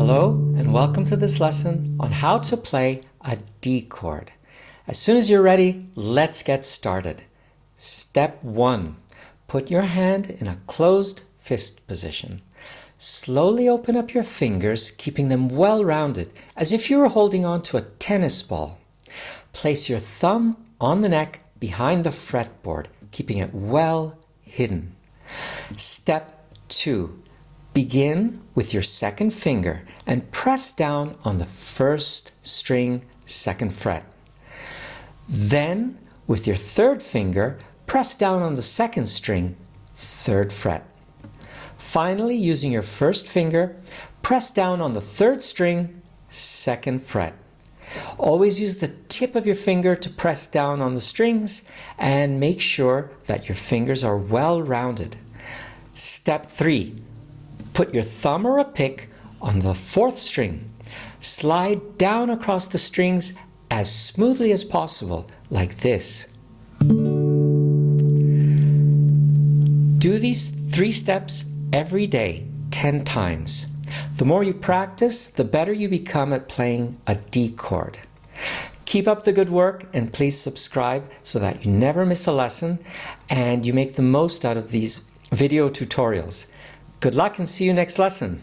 Hello and welcome to this lesson on how to play a D chord. As soon as you're ready, let's get started. Step 1. Put your hand in a closed fist position. Slowly open up your fingers, keeping them well rounded, as if you were holding on to a tennis ball. Place your thumb on the neck behind the fretboard, keeping it well hidden. Step 2. Begin with your second finger and press down on the first string, second fret. Then, with your third finger, press down on the second string, third fret. Finally, using your first finger, press down on the third string, second fret. Always use the tip of your finger to press down on the strings and make sure that your fingers are well rounded. Step 3. Put your thumb or a pick on the fourth string. Slide down across the strings as smoothly as possible, like this. Do these 3 steps every day, 10 times. The more you practice, the better you become at playing a D chord. Keep up the good work and please subscribe so that you never miss a lesson and you make the most out of these video tutorials. Good luck and see you next lesson.